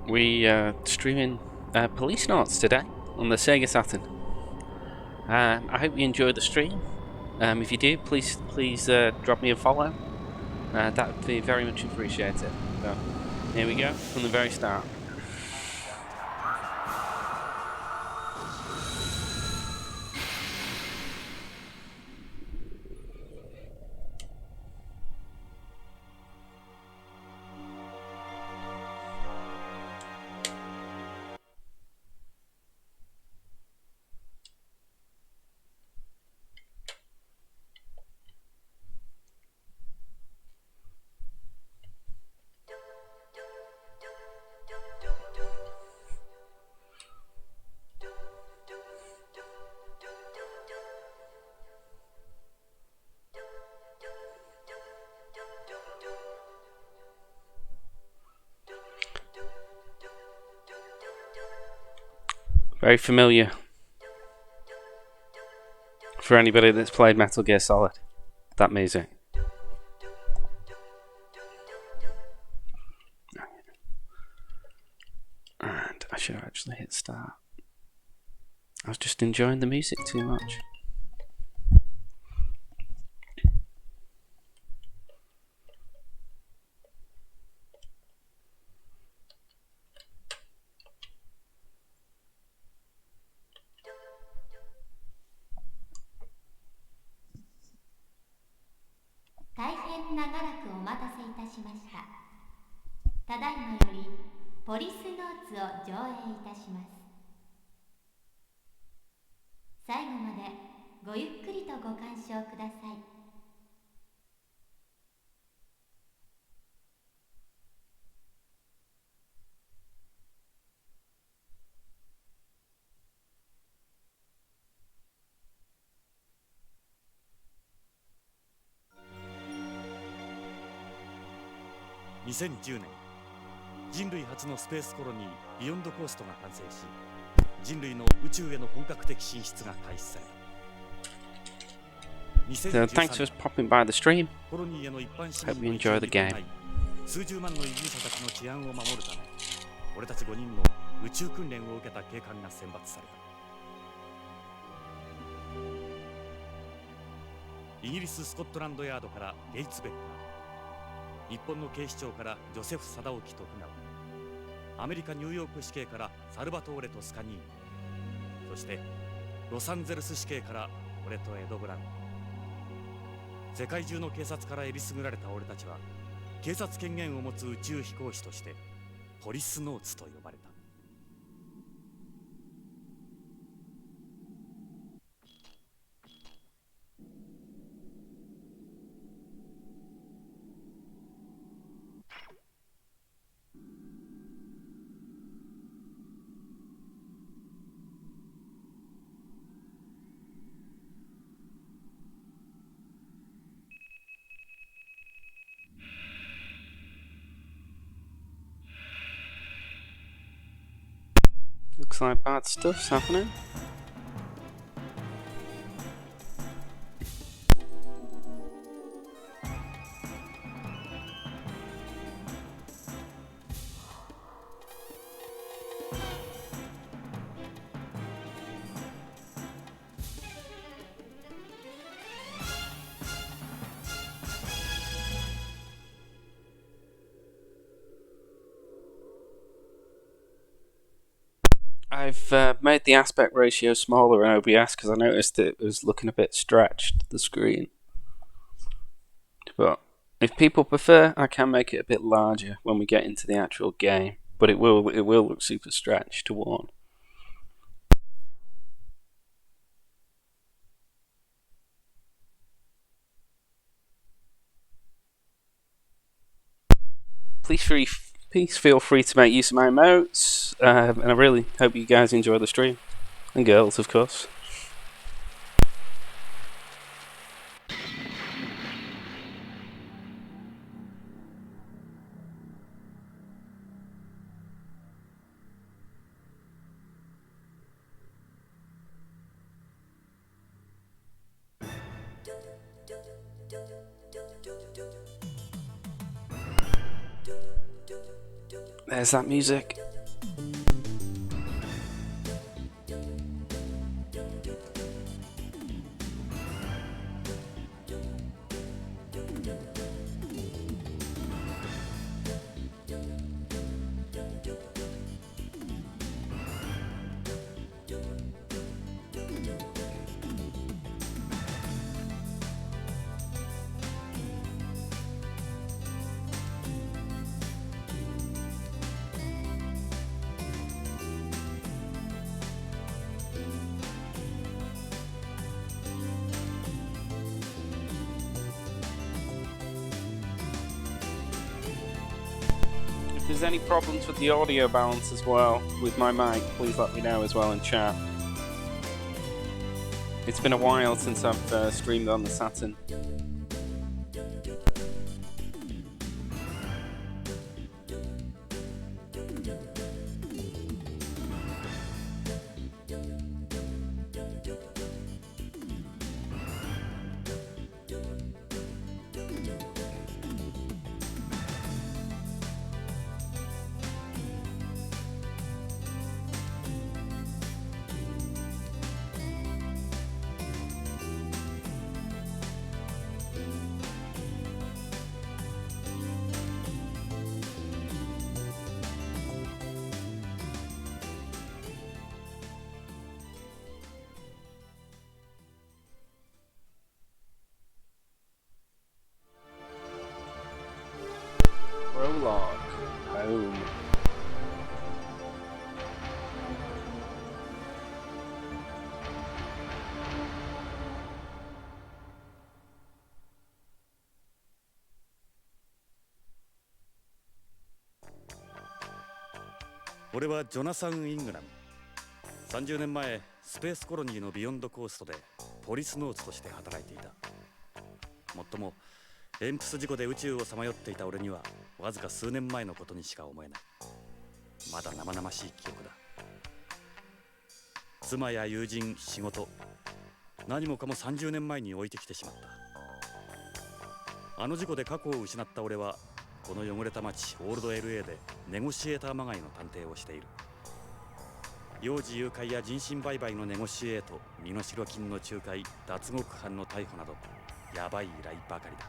We streaming Policenauts today on the Sega Saturn. I hope you enjoy the stream. If you do, please drop me a follow. That would be very much appreciated. So here we go from the very start. Very familiar for anybody that's played Metal Gear Solid. That music. And I should actually hit start. I was just enjoying the music too much.2010年、人類初のスペースコロニービヨンドコーストが完成し、人類の宇宙への本格的進出が開始された。Thanks for popping by the stream. コロニーへの一般市 Hope 民 you enjoy the game. 数十万の移住者たちの治安を守るため、俺たち5人の宇宙訓練を受けた警官が選抜された。イギリス・スコットランドヤードからゲイツ・ベッカー、日本の警視庁からジョセフ・貞興徳川、アメリカ・ニューヨーク市警からサルバトーレ・トスカニーニ、そしてロサンゼルス市警から俺とエド・ブラウン。世界中の警察からえりすぐられた俺たちは、警察権限を持つ宇宙飛行士としてポリスノーツと呼ばれた。Looks like bad stuff's happening. I've made the aspect ratio smaller in OBS because I noticed it was looking a bit stretched, the screen. But if people prefer, I can make it a bit larger when we get into the actual game. But it will look super stretched to warn. Please feel free to make use of my emotes, and I really hope you guys enjoy the stream. And girls, of course. There's that music. there's any problems with the audio balance as well with my mic, please let me know as well in chat. It's been a while since I've streamed on the Saturn. Prologue. Home.俺はジョナサン・イングラム。30年前、スペースコロニーのビヨンドコーストでポリスノーツとして働いていた。もっとも、エンプス事故で宇宙をさまよっていた俺にはわずか数年前のことにしか思えない。まだ生々しい記憶だ。妻や友人、仕事、何もかも30年前に置いてきてしまった。あの事故で過去を失った俺はこの汚れた街オールド LA でネゴシエーターまがいの探偵をしている。幼児誘拐や人身売買のネゴシエート、身代金の仲介、脱獄犯の逮捕などヤバい依頼ばかりだ。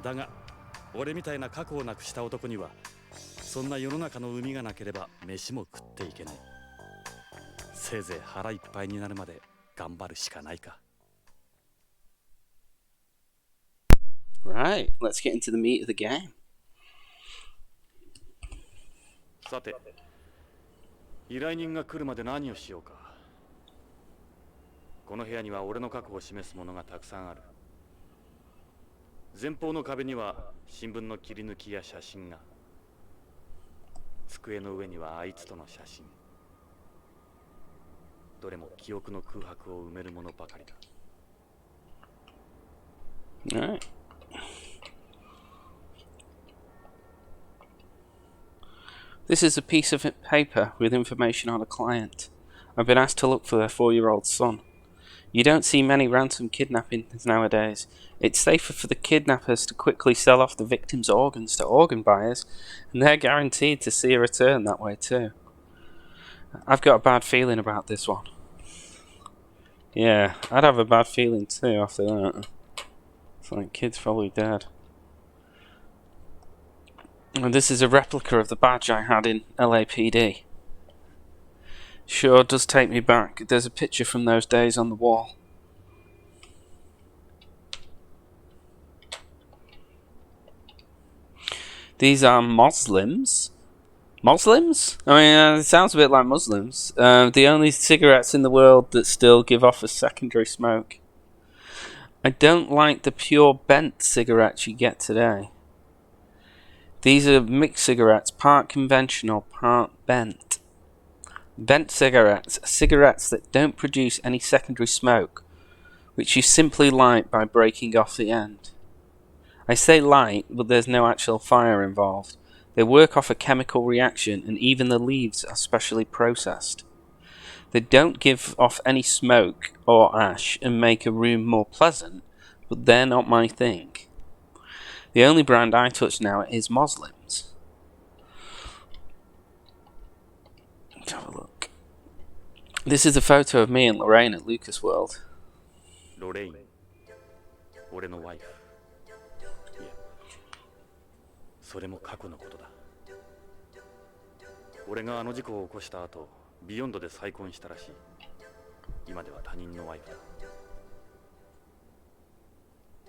だが俺みたいな過去をなくした男にはそんな世の中の海がなければ飯も食っていけない。せいぜい腹いっぱいになるまで頑張るしかないか。Right, let's get into the meat of the game. さて、依頼人が来るまで何をしようか。この部屋には俺の過去を示すものがたくさんある。前方の壁には新聞の切り抜きや写真が。机の上にはあいつとの写真。どれも記憶の空白を埋めるものばかりだ。Alright. This is a piece of paper with information on a client. I've been asked to look for their 4-year-old son. You don't see many ransom kidnappings nowadays. It's safer for the kidnappers to quickly sell off the victim's organs to organ buyers, and they're guaranteed to see a return that way too. I've got a bad feeling about this one. Yeah, I'd have a bad feeling too after that. It's like, kid's probably dead. And this is a replica of the badge I had in LAPD. Sure does take me back. There's a picture from those days on the wall. These are Muslims. Muslims? I mean, it sounds a bit like Muslims. The only cigarettes in the world that still give off a secondary smoke. I don't like the pure bent cigarettes you get today. These are mixed cigarettes, part conventional, part bent. Bent cigarettes are cigarettes that don't produce any secondary smoke, which you simply light by breaking off the end. I say light, but there's no actual fire involved. They work off a chemical reaction, and even the leaves are specially processed. They don't give off any smoke or ash and make a room more pleasant, but they're not my thing. The only brand I touch now is Muslims. Let's have a look. This is a photo of me and Lorraine at Lucas World. Lorraine, 俺のワイフ。いや、それも過去のことだ。俺があの事故を起こした後、ビヨンドで再婚したらしい。今では他人のワイフだ。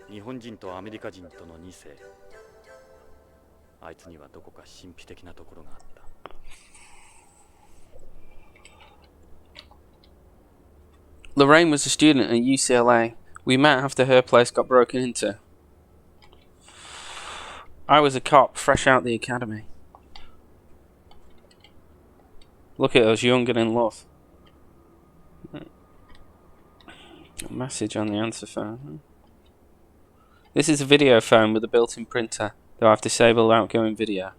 日本人とアメリカ人との2世。あいつにはどこか神秘的なところがあった。Lorraine was a student at UCLA. We met after her place got broken into. I was a cop fresh out the academy. Look at us, young and in love. A message on the answer phone. This is a video phone with a built-in printer, though I've disabled outgoing video.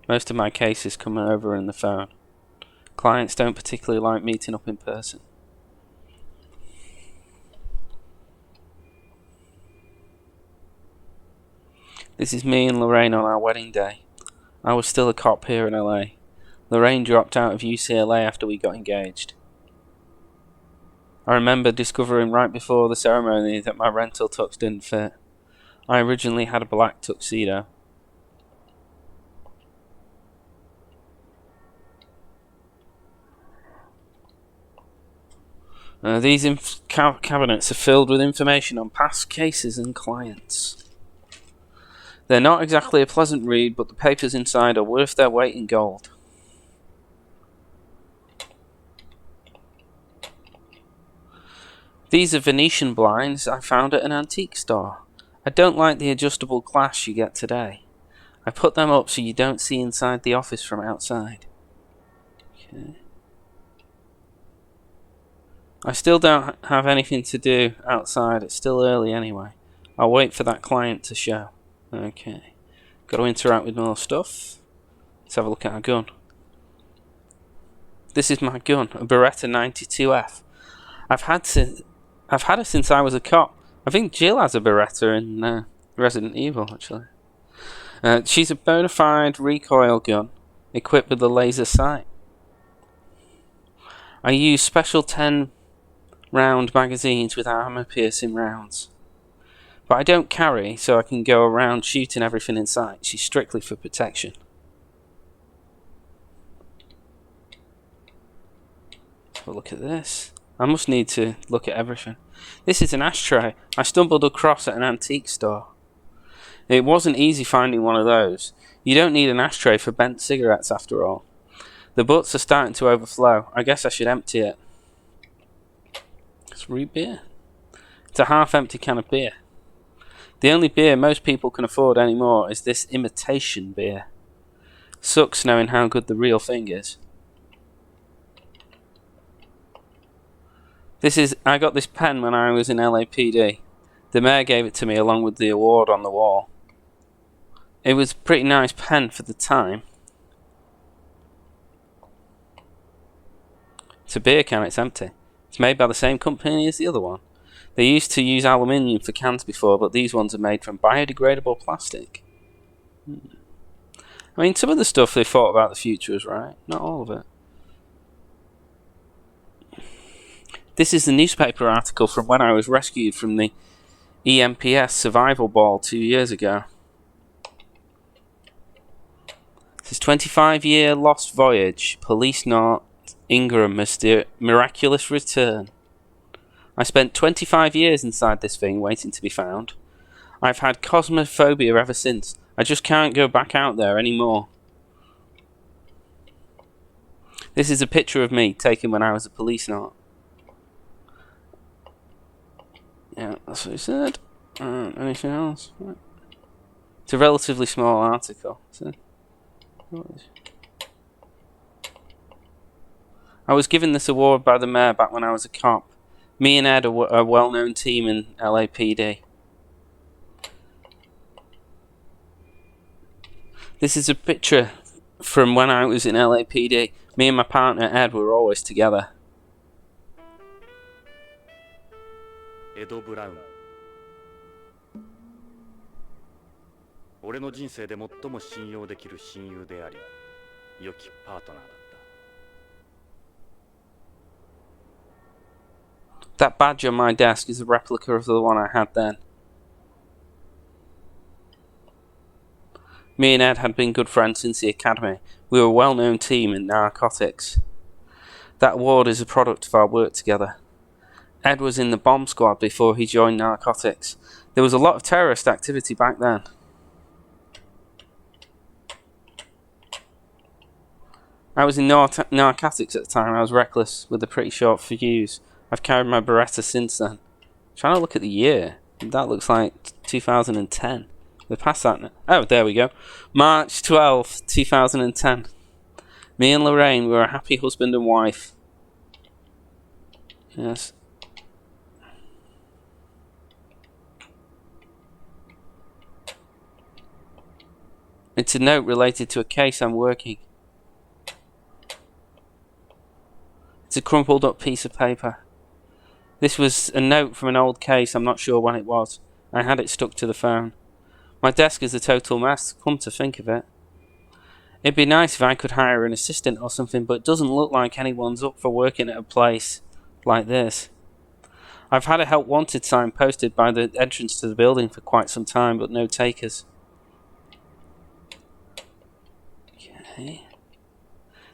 Most of my cases come over in the phone. Clients don't particularly like meeting up in person. This is me and Lorraine on our wedding day. I was still a cop here in LA. Lorraine dropped out of UCLA after we got engaged. I remember discovering right before the ceremony that my rental tux didn't fit. I originally had a black tuxedo. These cabinets are filled with information on past cases and clients. They're not exactly a pleasant read, but the papers inside are worth their weight in gold. These are Venetian blinds I found at an antique store. I don't like the adjustable glass you get today. I put them up so you don't see inside the office from outside. Okay. I still don't have anything to do outside. It's still early anyway. I'll wait for that client to show. Okay. Got to interact with more stuff. Let's have a look at our gun. This is my gun, a Beretta 92F. I've had it since I was a cop. I think Jill has a Beretta in Resident Evil, actually. She's a bona fide recoil gun, equipped with a laser sight. I use special 10-round magazines with armor-piercing rounds. But I don't carry, so I can go around shooting everything in sight. She's strictly for protection. Have a look at this. I must need to look at everything. This is an ashtray I stumbled across at an antique store. It wasn't easy finding one of those. You don't need an ashtray for bent cigarettes after all. The butts are starting to overflow. I guess I should empty it. It's root beer. It's a half-empty can of beer. The only beer most people can afford anymore is this imitation beer. Sucks knowing how good the real thing is. I got this pen when I was in LAPD. The mayor gave it to me along with the award on the wall. It was a pretty nice pen for the time. It's a beer can, it's empty. It's made by the same company as the other one. They used to use aluminium for cans before, but these ones are made from biodegradable plastic. I mean, some of the stuff they thought about the future is right. Not all of it. This is the newspaper article from when I was rescued from the EMPS survival ball 2 years ago. This is 25-year lost voyage. Policenaut Ingram miraculous return. I spent 25 years inside this thing waiting to be found. I've had cosmophobia ever since. I just can't go back out there anymore. This is a picture of me taken when I was a policenaut. Yeah, that's what he said. Anything else? It's a relatively small article. I was given this award by the mayor back when I was a cop. Me and Ed are a well-known team in LAPD. This is a picture from when I was in LAPD. Me and my partner Ed were always together. エド・ブラウン。俺の人生で最も信用できる親友であり、良きパートナーだった。 That badge on my desk is a replica of the one I had then. Me and Ed had been good friends since the academy. We were a well-known team in narcotics. That award is a product of our work together. Ed was in the bomb squad before he joined narcotics. There was a lot of terrorist activity back then. I was in narcotics at the time. I was reckless with a pretty short fuse. I've carried my Beretta since then. I'm trying to look at the year. That looks like 2010. They're past that now. Oh, there we go. March 12th, 2010. Me and Lorraine were a happy husband and wife. Yes. It's a note related to a case I'm working. It's a crumpled up piece of paper. This was a note from an old case, I'm not sure when it was. I had it stuck to the phone. My desk is a total mess, come to think of it. It'd be nice if I could hire an assistant or something, but it doesn't look like anyone's up for working at a place like this. I've had a help wanted sign posted by the entrance to the building for quite some time, but no takers. Okay.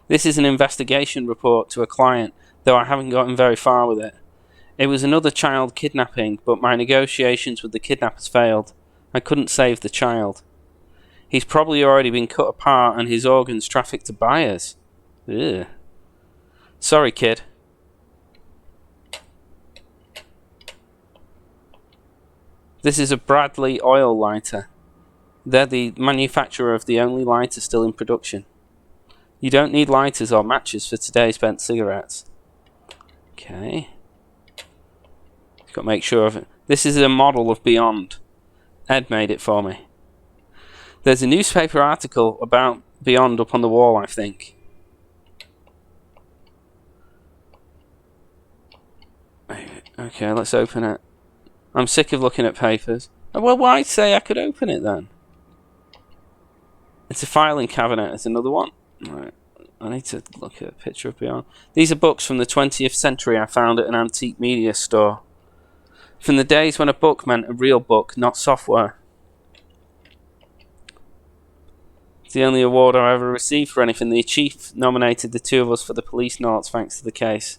This is an investigation report to a client, though I haven't gotten very far with it. It was another child kidnapping, but my negotiations with the kidnappers failed. I couldn't save the child. He's probably already been cut apart and his organs trafficked to buyers. Ugh. Sorry, kid. This is a Bradley oil lighter. They're the manufacturer of the only lighter still in production. You don't need lighters or matches for today's bent cigarettes. Okay. Got to make sure of it. This is a model of Beyond. Ed made it for me. There's a newspaper article about Beyond up on the wall, I think. Okay, let's open it. I'm sick of looking at papers. Well, why say I could open it then? It's a filing cabinet. It's another one. Right. I need to look at a picture of Beyond. These are books from the 20th century I found at an antique media store. From the days when a book meant a real book, not software. It's the only award I ever received for anything. The chief nominated the two of us for the Policenauts thanks to the case.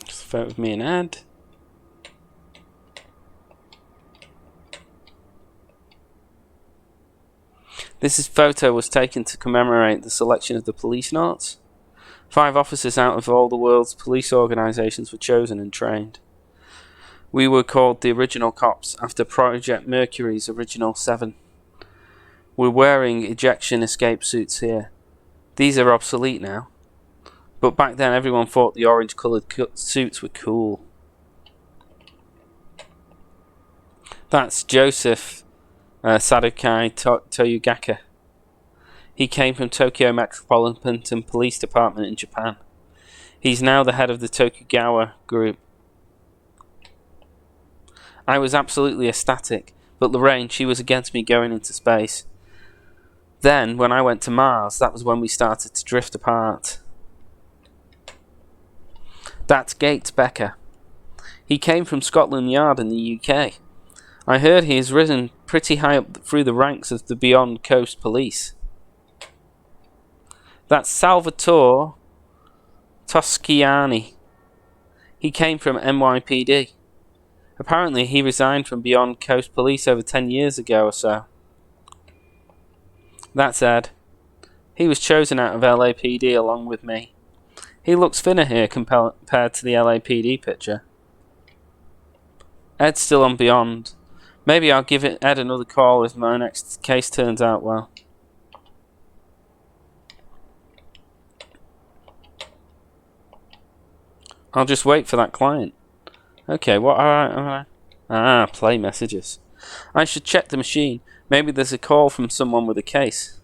Just a photo of me and Ed. This photo was taken to commemorate the selection of the Policenauts. 5 officers out of all the world's police organisations were chosen and trained. We were called the Original Cops after Project Mercury's original 7. We're wearing ejection escape suits here. These are obsolete now. But back then everyone thought the orange coloured suits were cool. That's Joseph Sadukai Toyugaka. He came from Tokyo Metropolitan Police Department in Japan. He's now the head of the Tokugawa group. I was absolutely ecstatic, but Lorraine, she was against me going into space. Then, when I went to Mars, that was when we started to drift apart. That's Gates Becker. He came from Scotland Yard in the UK. I heard he has risen pretty high up through the ranks of the Beyond Coast Police. That's Salvatore Tosciani. He came from NYPD. Apparently he resigned from Beyond Coast Police over 10 years ago or so. That's Ed. He was chosen out of LAPD along with me. He looks thinner here compared to the LAPD picture. Ed's still on Beyond. Maybe I'll give Ed another call if my next case turns out well. I'll just wait for that client. Okay, what are I? Play messages. I should check the machine. Maybe there's a call from someone with a case.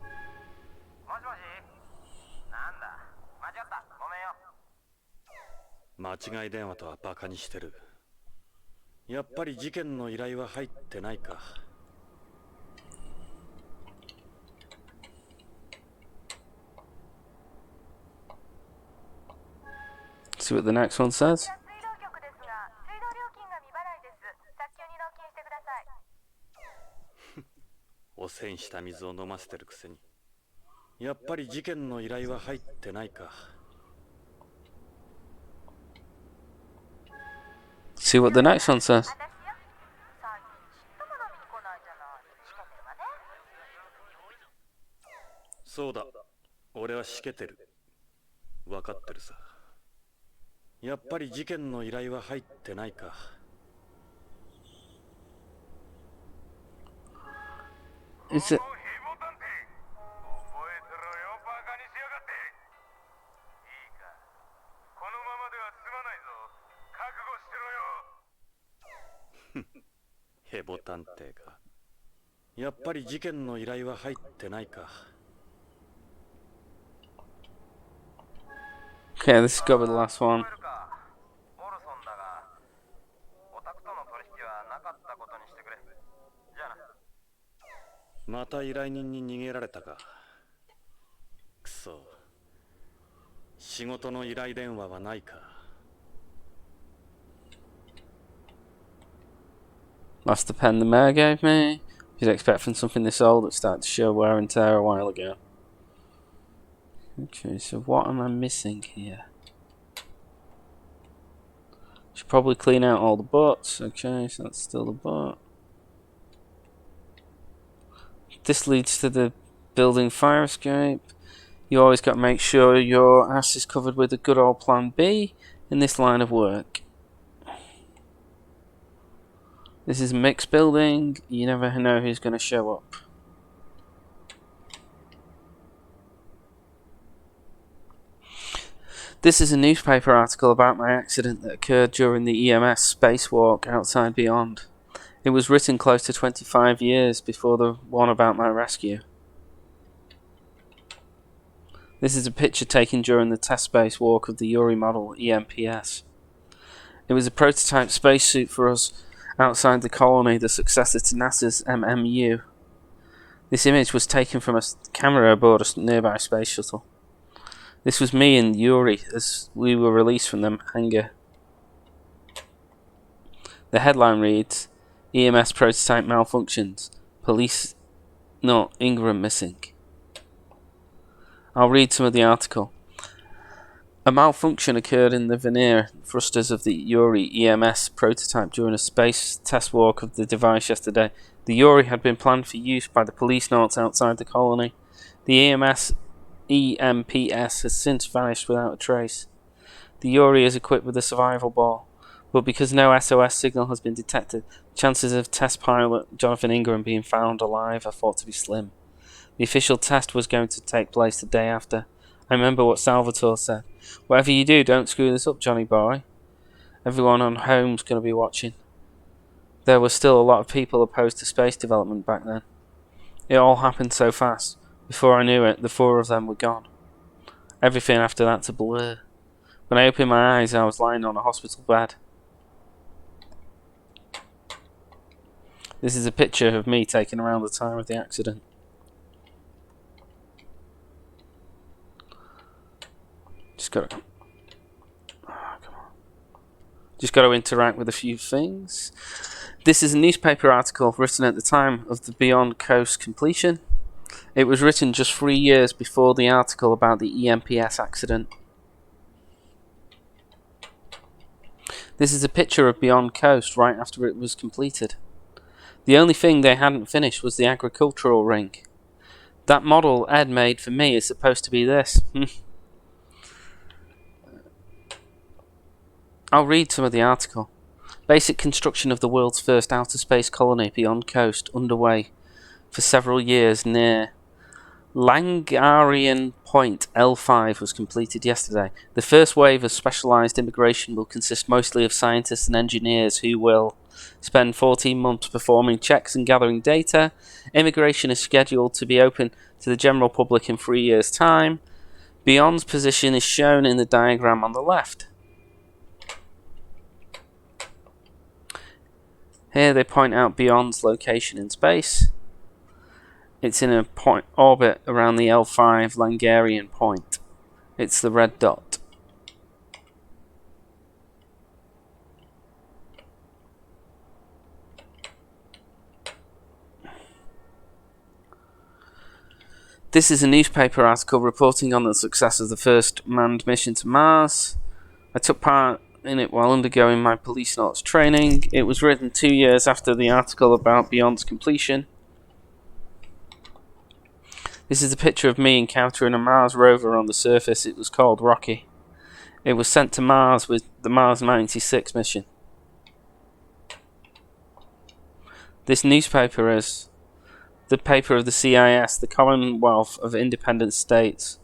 間違い電話とはバカにしてる。やっぱり事件の依頼は入ってないか。See what the next one says. 汚染した水を飲ませてるくせに。やっぱり事件の依頼は入ってないか。See what the next one says. そうだ、俺はしけてる。分かってるさ。やっぱり事件の依頼は入ってないか。Is it? ヘボ探偵か。やっぱり事件の依頼は入ってないか。Okay, this has got to be the last one. また依頼人に逃げられたか。くそ。仕事の依頼電話はないか。Lost the pen the mayor gave me. You'd expect from something this old that started to show wear and tear a while ago. Okay, so what am I missing here? Should probably clean out all the butts. Okay, so that's still the butt. This leads to the building fire escape. You always got to make sure your ass is covered with a good old plan B in this line of work. This is a mixed building. You never know who's going to show up. This is a newspaper article about my accident that occurred during the EMS spacewalk outside Beyond. It was written close to 25 years before the one about my rescue. This is a picture taken during the test spacewalk of the Yuri model EMPS. It was a prototype spacesuit for us outside the colony, the successor to NASA's MMU. This image was taken from a camera aboard a nearby space shuttle. This was me and Yuri as we were released from the hangar. The headline reads, EMS prototype malfunctions. Police not Ingram missing. I'll read some of the article. A malfunction occurred in the vernier thrusters of the Yuri EMS prototype during a space test walk of the device yesterday. The Yuri had been planned for use by the Policenauts outside the colony. The EMPS has since vanished without a trace. The Yuri is equipped with a survival ball, but because no SOS signal has been detected, chances of test pilot Jonathan Ingram being found alive are thought to be slim. The official test was going to take place the day after. I remember what Salvatore said. Whatever you do, don't screw this up, Johnny boy. Everyone on home's going to be watching. There were still a lot of people opposed to space development back then. It all happened so fast. Before I knew it, the four of them were gone. Everything after that's a blur. When I opened my eyes, I was lying on a hospital bed. This is a picture of me taken around the time of the accident. Just got to interact with a few things. This is a newspaper article written at the time of the Beyond Coast completion. It was written just 3 years before the article about the EMPS accident. This is a picture of Beyond Coast right after it was completed. The only thing they hadn't finished was the agricultural ring. That model Ed made for me is supposed to be this. I'll read some of the article. Basic construction of the world's first outer space colony Beyond Coast underway for several years near Langarian Point L5 was completed yesterday. The first wave of specialised immigration will consist mostly of scientists and engineers who will spend 14 months performing checks and gathering data. Immigration is scheduled to be open to the general public in 3 years' time. Beyond's position is shown in the diagram on the left. Here they point out Beyond's location in space. It's in a orbit around the L5 Langarian point. It's the red dot. This is a newspaper article reporting on the success of the first manned mission to Mars. I took part in it while undergoing my Policenauts training. It was written 2 years after the article about Beyond's completion. This is a picture of me encountering a Mars rover on the surface. It was called Rocky. It was sent to Mars with the Mars 96 mission. This newspaper is the paper of the CIS, the Commonwealth of Independent States.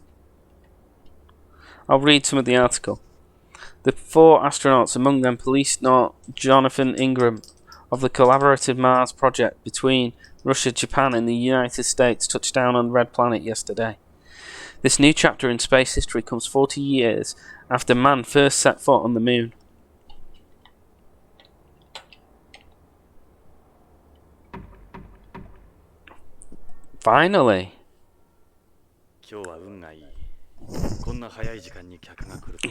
I'll read some of the article. The 4 astronauts, among them Policenaut Jonathan Ingram, of the collaborative Mars project between Russia, Japan and the United States, touched down on Red Planet yesterday. This new chapter in space history comes 40 years after man first set foot on the moon. Finally.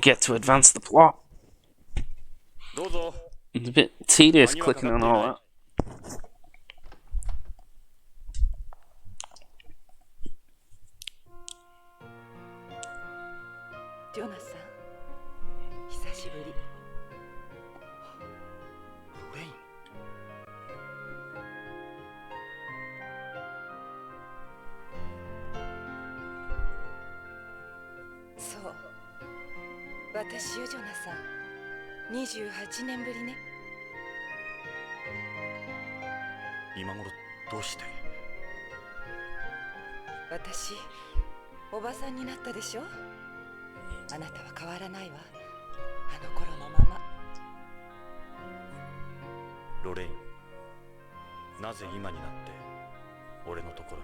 Get to advance the plot. It's a bit tedious clicking on all that. Jonathan, 久しぶり。レイン。そう。私よ、ジョナサン。28年ぶりね。今頃どうして？私、おばさんになったでしょ？あなたは変わらないわ。あの頃のまま。ロレイン、なぜ今になって俺のところ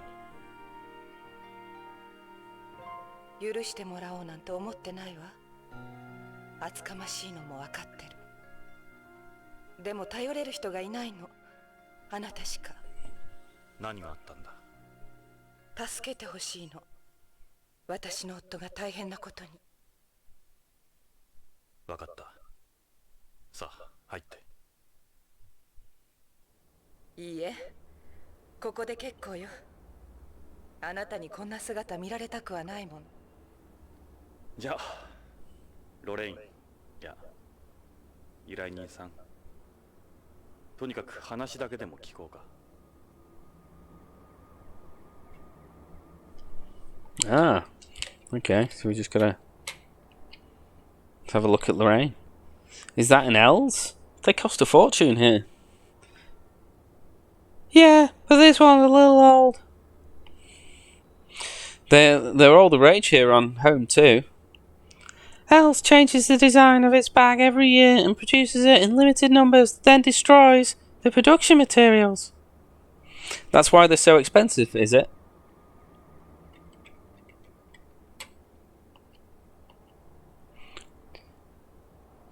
に？許してもらおうなんて思ってないわ。厚かましいのも分かってる。でも頼れる人がいないの。あなたしか。何があったんだ？助けてほしいの。私の夫が大変なことに。分かった。さあ、入って。いいえ、ここで結構よ。あなたにこんな姿見られたくはないもん。じゃあ、ロレイン、いや、依頼人さん。とにかく話だけでも聞こうか。Ah, okay, so we just gotta have a look at Lorraine. Is that an L's? They cost a fortune here. Yeah, but this one's a little old. They're all the rage here on home too. L's changes the design of its bag every year and produces it in limited numbers, then destroys the production materials. That's why they're so expensive, is it?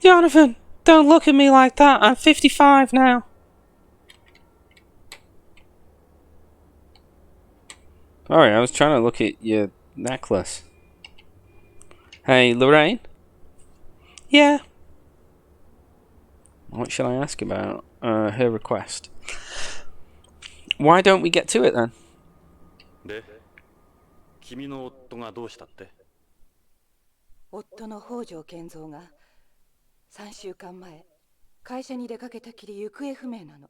Jonathan, don't look at me like that. I'm 55 now. Sorry, I was trying to look at your necklace. Hey, Lorraine? Yeah? What should I ask about? Her request. Why don't we get to it then? で、君の夫がどうしたって？夫の北条健三が3週間前、会社に出かけたきり行方不明なの。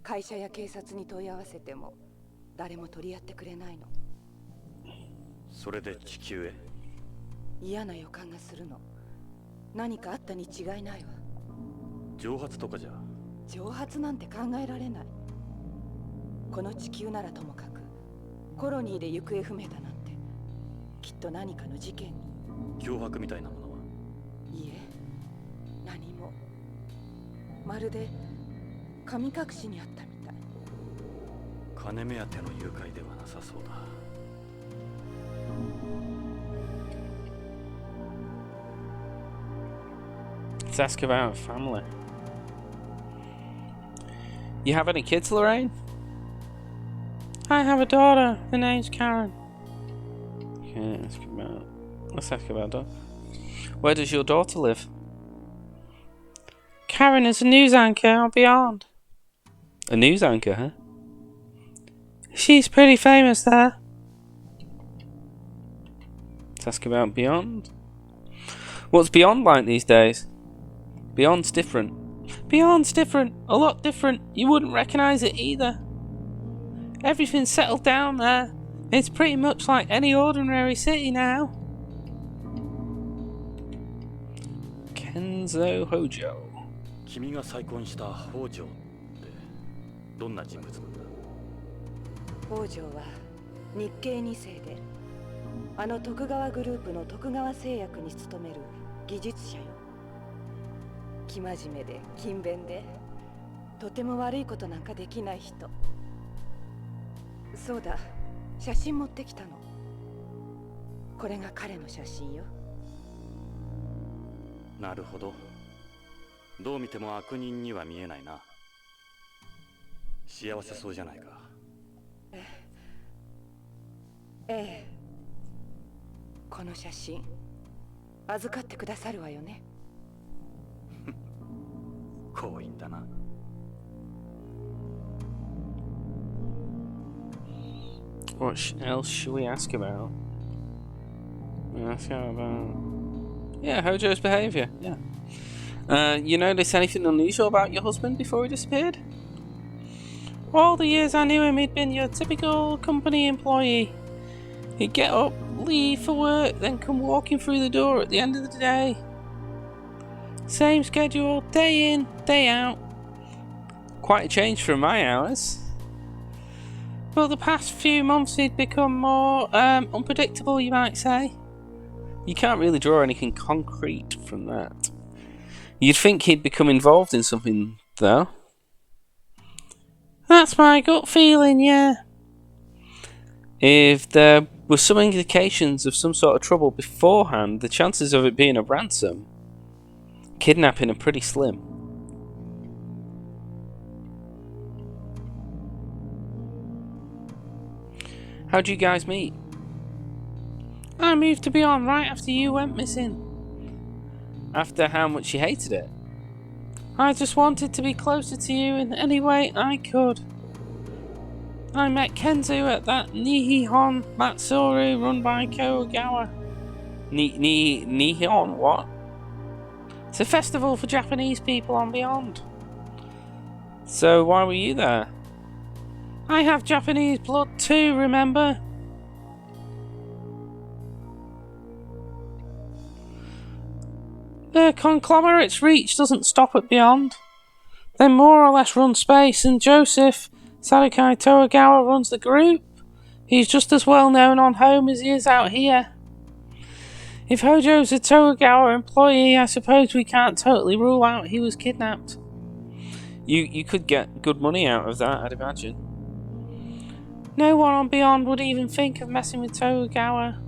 会社や警察に問い合わせても誰も取り合ってくれないの。それで地球へ？嫌な予感がするの。何かあったに違いないわ。蒸発とかじゃ？蒸発なんて考えられない。この地球ならともかく、コロニーで行方不明だなんて、きっと何かの事件に。脅迫みたいなものは？いいえ、何も。まるで神隠しにあったみたい。金目当ての誘拐ではなさそうだ。Let's ask about family. You have any kids, Lorraine? I have a daughter. Her name's Karen. Okay, let's ask about that. Where does your daughter live? Karen is a news anchor on Beyond. A news anchor, huh? She's pretty famous there. Let's ask about Beyond. What's Beyond like these days? Beyond's different. Beyond's different. A lot different. You wouldn't recognise it either. Everything's settled down there. It's pretty much like any ordinary city now. Kenzo Hojo. 君が再婚した北条ってどんな人物なんだ？北条は日系2世で、あの徳川グループの徳川製薬に勤める技術者よ。生真面目で勤勉で、とても悪いことなんかできない人。そうだ、写真持ってきたの。これが彼の写真よ。なるほど。どう見ても悪人には見えないな。幸せそうじゃないか。ええ。この写真預かってくださるわよね。強引だな。What else should we ask about? Ask how about... Yeah, Hojo's behaviour, yeah. You notice anything unusual about your husband before he disappeared? All the years I knew him, he'd been your typical company employee. He'd get up, leave for work, then come walking through the door at the end of the day. Same schedule, day in, day out. Quite a change from my hours. But the past few months he'd become more unpredictable, you might say. You can't really draw anything concrete from that. You'd think he'd become involved in something, though. That's my gut feeling, yeah. If there were some indications of some sort of trouble beforehand, the chances of it being a ransom, kidnapping are pretty slim. How'd you guys meet? I moved to Beyond right after you went missing. After how much you hated it? I just wanted to be closer to you in any way I could. I met Kenzo at that Nihon Matsuru run by Kogawa. Nihon what? It's a festival for Japanese people on Beyond. So why were you there? I have Japanese blood too, remember? The conglomerate's reach doesn't stop at Beyond. They more or less run space, and Joseph Sarukai Toagawa runs the group. He's just as well known on home as he is out here. If Hojo's a Toagawa employee, I suppose we can't totally rule out he was kidnapped. You could get good money out of that, I'd imagine. No one on Beyond would even think of messing with Toagawa.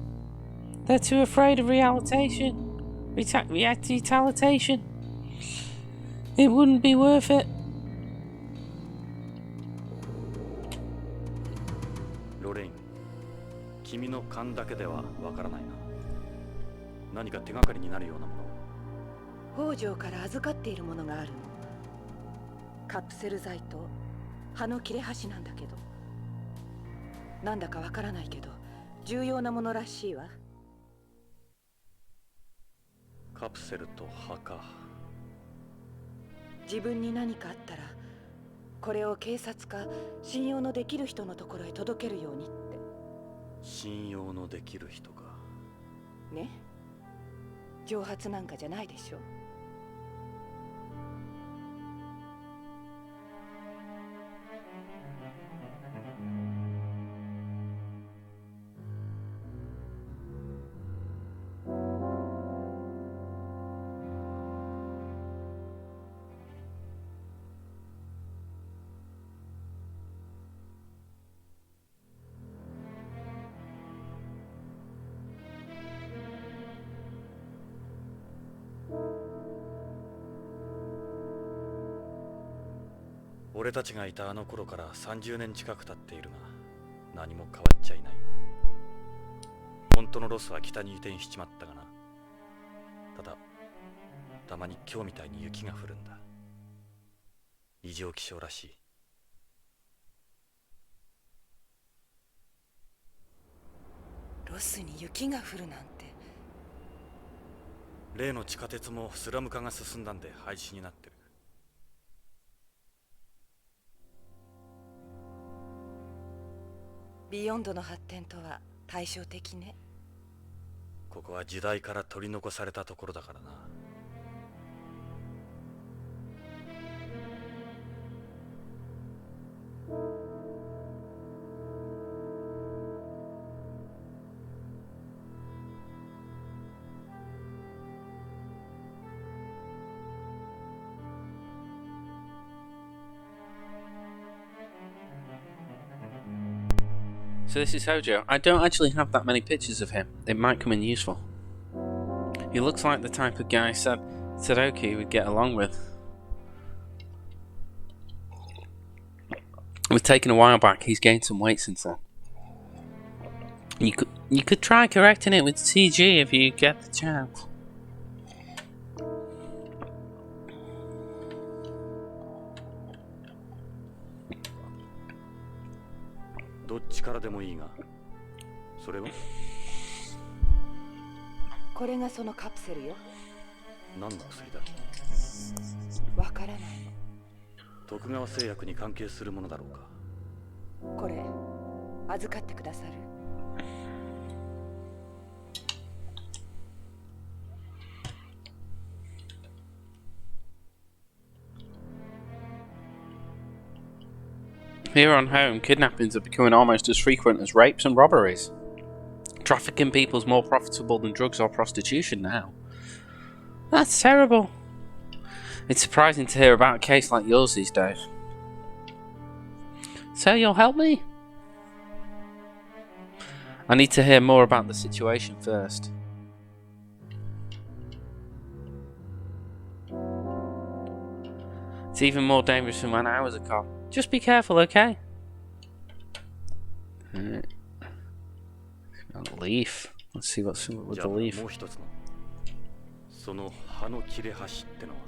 They're too afraid of retaliation. Retaliation. It wouldn't be worth it. Lorraine, 君の勘だけではわからないな。何か手がかりになるようなも北条から預かっているものがあるの。カプセル剤と葉の切れ端なんだけど、なんだかわからないけど重要なものらしいわ。カプセルと葉か。自分に何かあったらこれを警察か信用のできる人のところへ届けるようにって。信用のできる人か。ね、蒸発なんかじゃないでしょ。俺たちがいたあの頃から30年近く経っているが、何も変わっちゃいない。本当のロスは北に移転しちまったがな。ただ、たまに今日みたいに雪が降るんだ。異常気象らしい。ロスに雪が降るなんて。例の地下鉄もスラム化が進んだんで廃止になってる。ビヨンドの発展とは対照的ね。ここは時代から取り残されたところだからな。So this is Hojo. I don't actually have that many pictures of him. It might come in useful. He looks like the type of guy Sadoki would get along with. It was taken a while back. He's gained some weight since then. You could try correcting it with CG if you get the chance. どっちからでもいいが、それはこれがそのカプセルよ。何の薬だ？わからないの。徳川製薬に関係するものだろうか。これ預かってくださる？Here on home, kidnappings are becoming almost as frequent as rapes and robberies. Trafficking people's more profitable than drugs or prostitution now. That's terrible. It's surprising to hear about a case like yours these days. So you'll help me? I need to hear more about the situation first. It's even more dangerous than when I was a cop. Just be careful, okay? Alright. Leaf. Let's see what's with the leaf. もう一つのその葉の切れ端ってのは。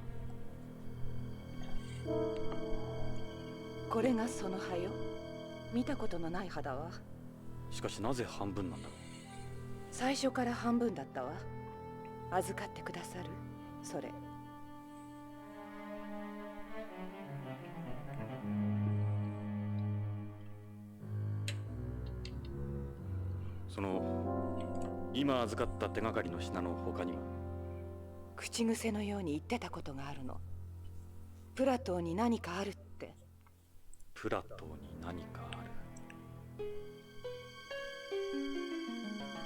これがその葉よ。見たことのない葉だわ。しかしなぜ半分なんだろう。最初から半分だったわ。預かってくださる？それ。その今預かった手がかりの品の他には。口癖のように言ってたことがあるの。プラトーに何かあるって。プラトーに何かあ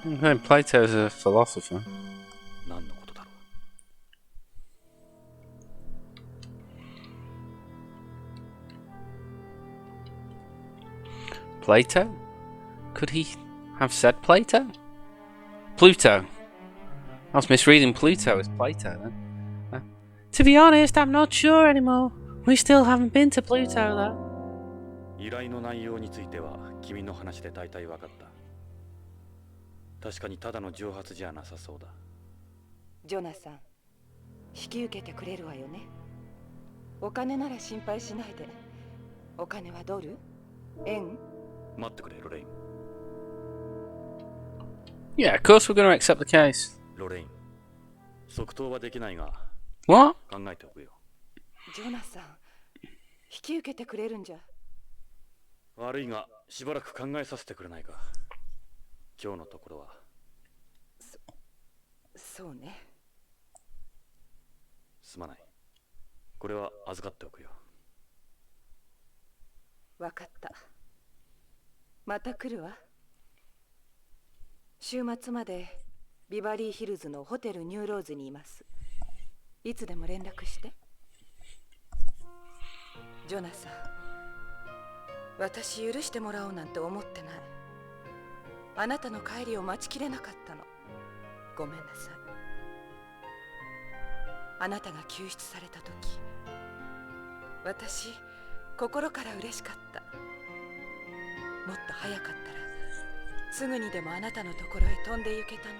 る。Okay, Plato is a philosopher. 何のことだろう。Plato? Could he have said Plato? Pluto. I was misreading Pluto as Plato then. To be honest, I'm not sure anymore. We still haven't been to Pluto though. 依頼の内容については君の話で大体分かった。確かにただの蒸発じゃなさそうだ。ジョナサン、引き受けてくれるわよね。お金なら心配しないで。お金はドル？円？待ってくれ、ロレイン。Yeah, of course we're going to accept the case. ロレイン、即答はできないが、 What? 考えておくよ。ジョナサン、引き受けてくれるんじゃ。悪いが、しばらく考えさせてくれないか。今日のところは。そうね。すまない。これは預かっておくよ。わかった。また来るわ。週末までビバリーヒルズのホテルニューローズにいます。いつでも連絡して。ジョナサン、私許してもらおうなんて思ってない。あなたの帰りを待ちきれなかったの。ごめんなさい。あなたが救出された時、私心から嬉しかった。もっと早かったらすぐにでもあなたのところへ飛んで行けたのに。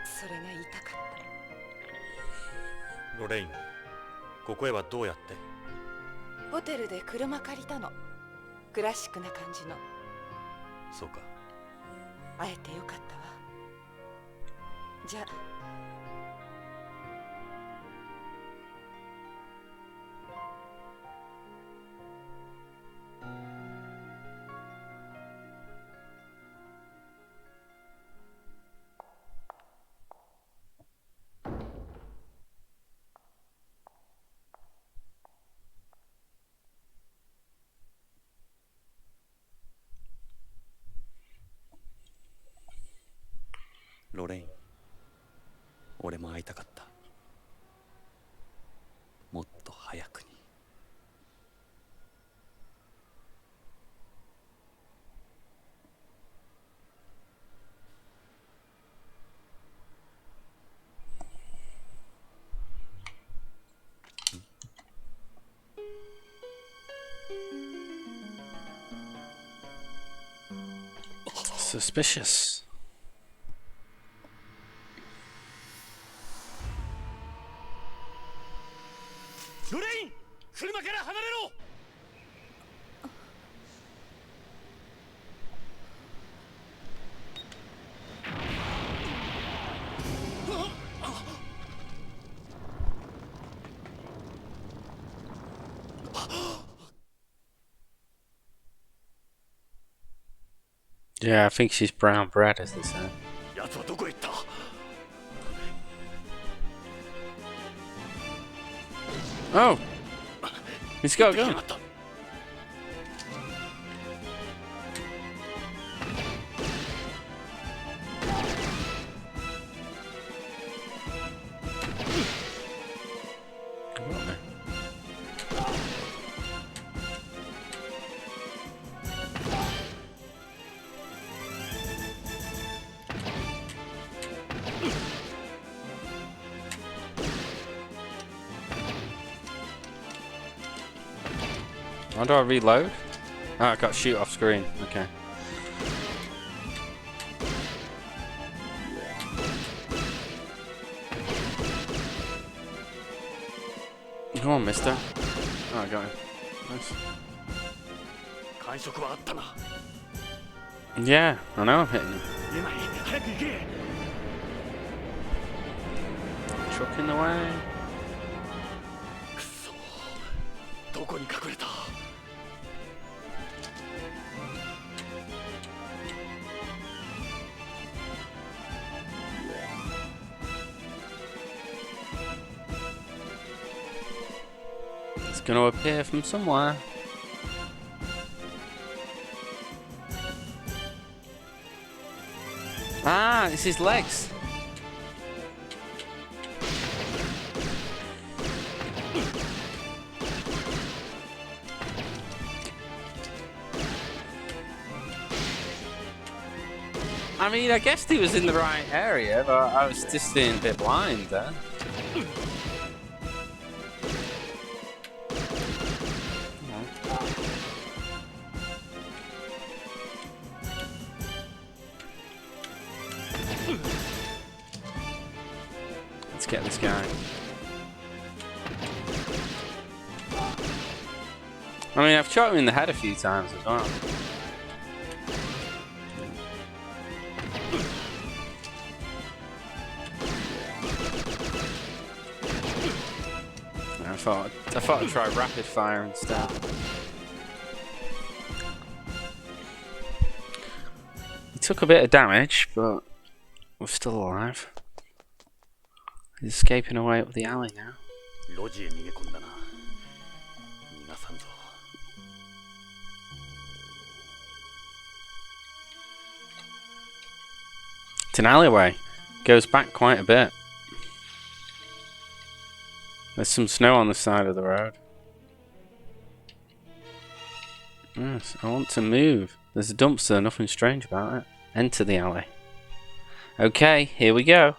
それが言いたかった。ロレイン、ここへはどうやって？ホテルで車借りたの。クラシックな感じの。そうか。会えてよかったわ。じゃあ。ロレイン、俺も会いたかった。もっと早くに。Suspicious. グレイン、車から離れろ。Yeah, I think she's brown bread, as they say. 奴はどこへ行った。Oh! He's got a gun. How do I reload? Oh, I got shoot off screen. Okay. Come on, mister. Oh, I got him. Nice. 感触はあったな。 Yeah, I know I'm hitting him. 言えない。早く行け。 Truck in the way. くそ。どこに隠れた。 It's going to appear from somewhere. Ah, it's his legs. I mean, I guessed he was in the right area, but I was just being a bit blind there. Let's get this guy. I mean, I've shot him in the head a few times as well. I thought I'd try rapid fire instead. He took a bit of damage, but we're still alive. He's escaping away up the alley now. 路地へ逃げ込んだな。逃がさんぞ。 It's an alleyway. Goes back quite a bit. There's some snow on the side of the road. Yes, I want to move. There's a dumpster, nothing strange about it. Enter the alley. Okay, here we go.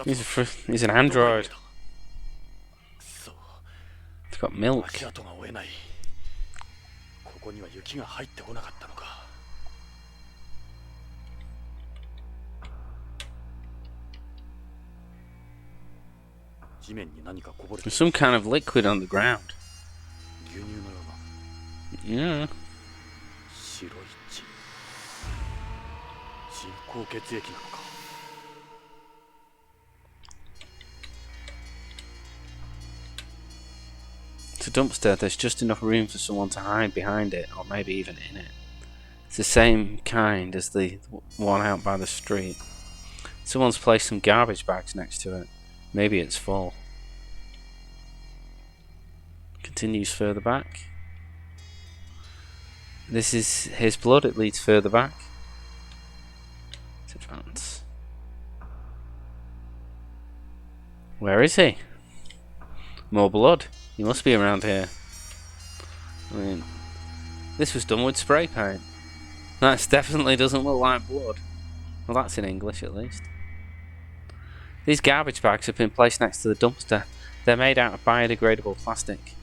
He's an android. It's got milk. 足跡が追えない。ここには雪が入ってこなかったのか。 地面に何かこぼれて There's some kind of liquid on the ground. 牛乳のような Yeah. 白い血。人工血液なのか。 It's a dumpster. There's just enough room for someone to hide behind it, or maybe even in it. It's the same kind as the one out by the street. Someone's placed some garbage bags next to it. Maybe it's full. Continues further back. This is his blood. It leads further back. Let's advance. Where is he? More blood. He must be around here. I mean, this was done with spray paint. That definitely doesn't look like blood. Well, that's in English at least. These garbage bags have been placed next to the dumpster. They're made out of biodegradable plastic.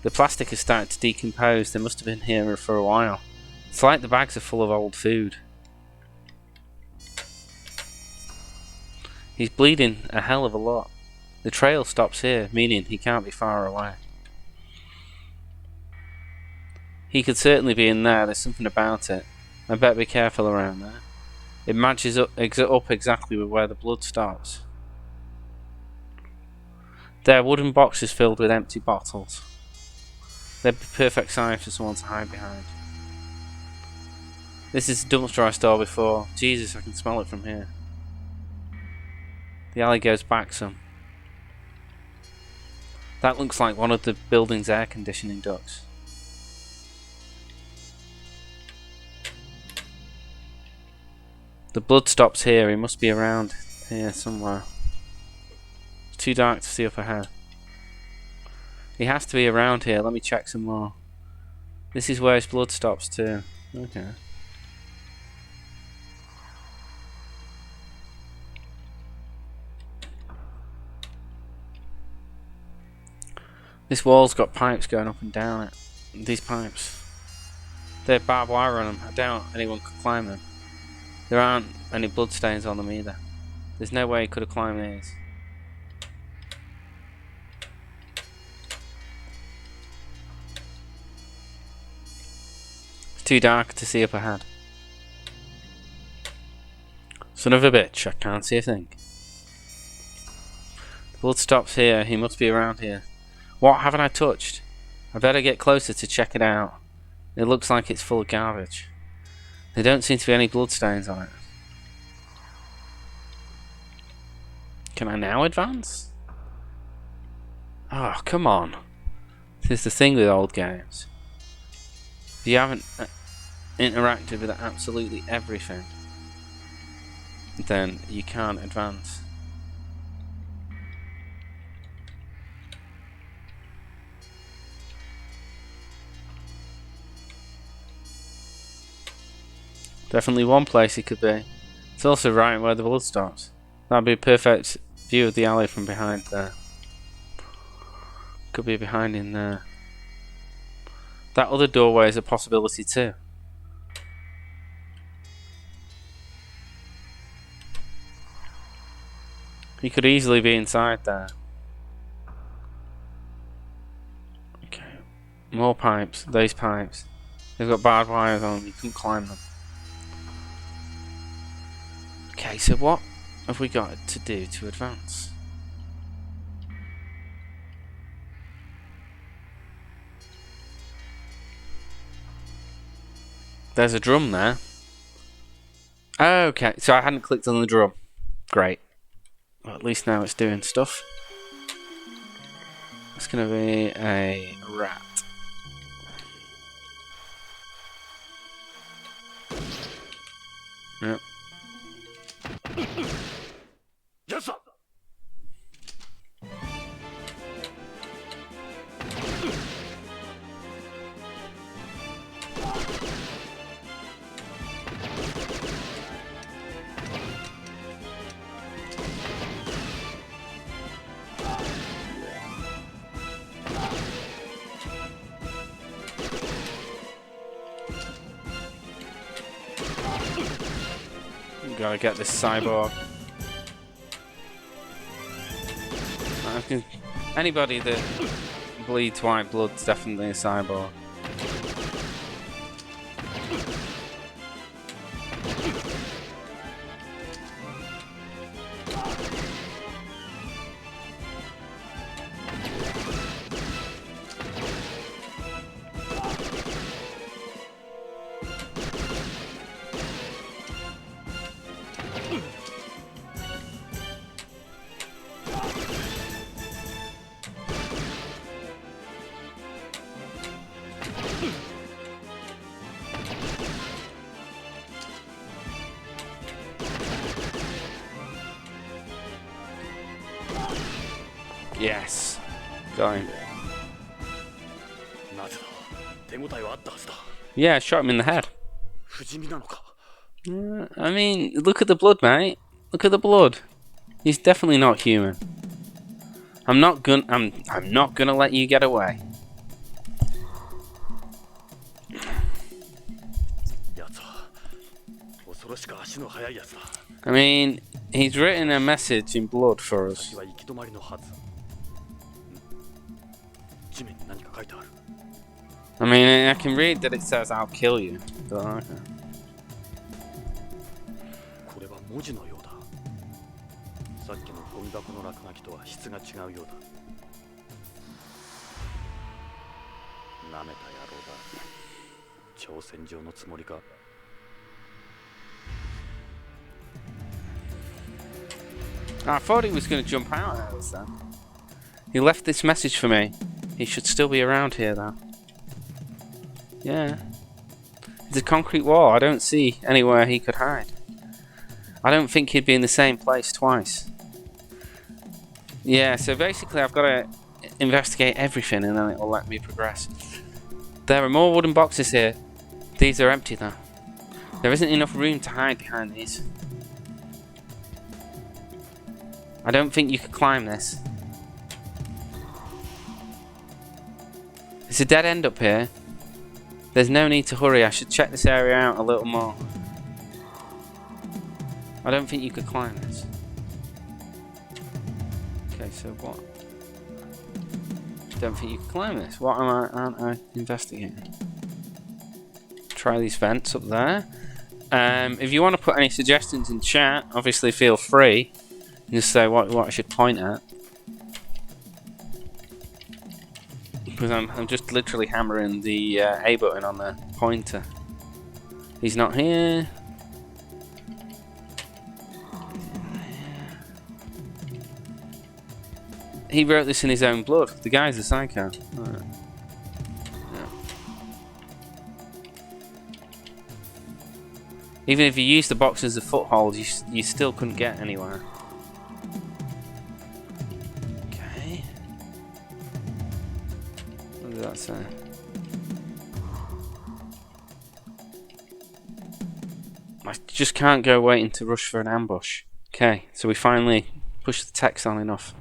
The plastic has started to decompose. They must have been here for a while. It's like the bags are full of old food. He's bleeding a hell of a lot. The trail stops here, meaning he can't be far away. He could certainly be in there. There's something about it. I better be careful around there. It matches up exactly with where the blood stops. There are wooden boxes filled with empty bottles. They'd be perfect size for someone to hide behind. This is the dumpster I saw before. Jesus, I can smell it from here. The alley goes back some. That looks like one of the building's air conditioning ducts. The blood stops here. He must be around here somewhere. It's too dark to see up ahead. He has to be around here. Let me check some more. This is where his blood stops too. Okay. This wall's got pipes going up and down it. These pipes. They have barbed wire on them. I doubt anyone could climb them. There aren't any bloodstains on them either. There's no way he could have climbed these. It's too dark to see up ahead. Son of a bitch, I can't see a thing. The blood stops here. He must be around here. What haven't I touched? I better get closer to check it out. It looks like it's full of garbage. There don't seem to be any bloodstains on it. Can I now advance? Oh, come on. This is the thing with old games. If you haven't interacted with absolutely everything, then you can't advance. Definitely one place it could be. It's also right where the blood stops. That'd be a perfect view of the alley from behind there. Could be behind in there. That other doorway is a possibility too. He could easily be inside there. Okay. More pipes. These pipes. They've got barbed wires on them. You couldn't climb them. Okay, so what have we got to do to advance? There's a drum there. Okay, so I hadn't clicked on the drum. Great. Well, at least now it's doing stuff. It's going to be a rat. Yep. Yes, sir. Gotta get this cyborg. Anybody that bleeds white blood's definitely a cyborg. Yes. Going. Yeah, I shot him in the head. I mean, look at the blood, mate. Look at the blood. He's definitely not human. I'm not gonna let you get away. やつは恐ろしく足の速いやつだ。 I mean, he's written a message in blood for us. 先は行き止まりのはず。地面に何か書いてある。 I mean, I can read that it says I'll kill you. But okay. これは文字のようだ。さっきのゴミ箱の落書きとは質が違うようだ。なめた野郎だ。挑戦状のつもりか。 I thought he was going to jump out at us then. He left this message for me. He should still be around here though. Yeah. It's a concrete wall. I don't see anywhere he could hide. I don't think he'd be in the same place twice. Yeah, so basically I've got to investigate everything and then it will let me progress. There are more wooden boxes here. These are empty though. There isn't enough room to hide behind these. I don't think you could climb this. It's a dead end up here. There's no need to hurry. I should check this area out a little more. I don't think you could climb this. Okay, so what? Don't think you can climb this. What aren't I investigating? Try these vents up there. If you want to put any suggestions in chat, obviously feel free. Just say what I should point at. Because I'm just literally hammering the A button on the pointer. He's not here. He wrote this in his own blood. The guy's a psycho. Right. Yeah. Even if you use the box as a foothold, you still couldn't get anywhere. Okay. What does that say? I just can't go waiting to rush for an ambush. Okay, so we finally pushed the text on enough.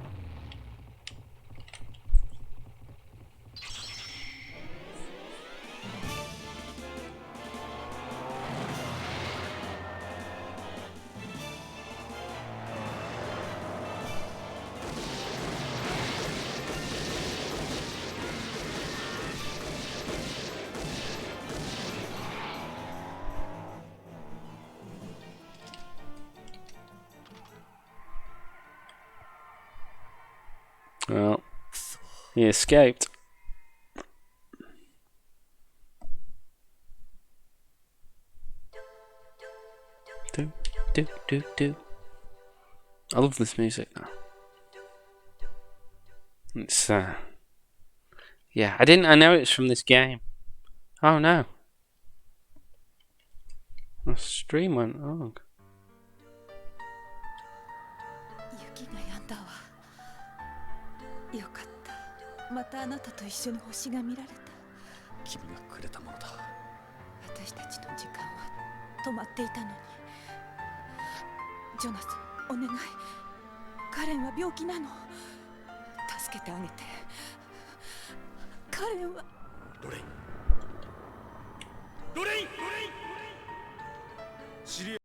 Well, he escaped. Do. I love this music now. It's yeah, I know it's from this game. Oh no. The stream went wrong. 雪が止んだわ。よかった。またあなたと一緒に星が見られた。君がくれたものだ。私たちの時間は止まっていたのに。ジョナサン、お願い。カレンは病気なの。助けてあげて。カレンは。ロレイン。ロレイン。知り合い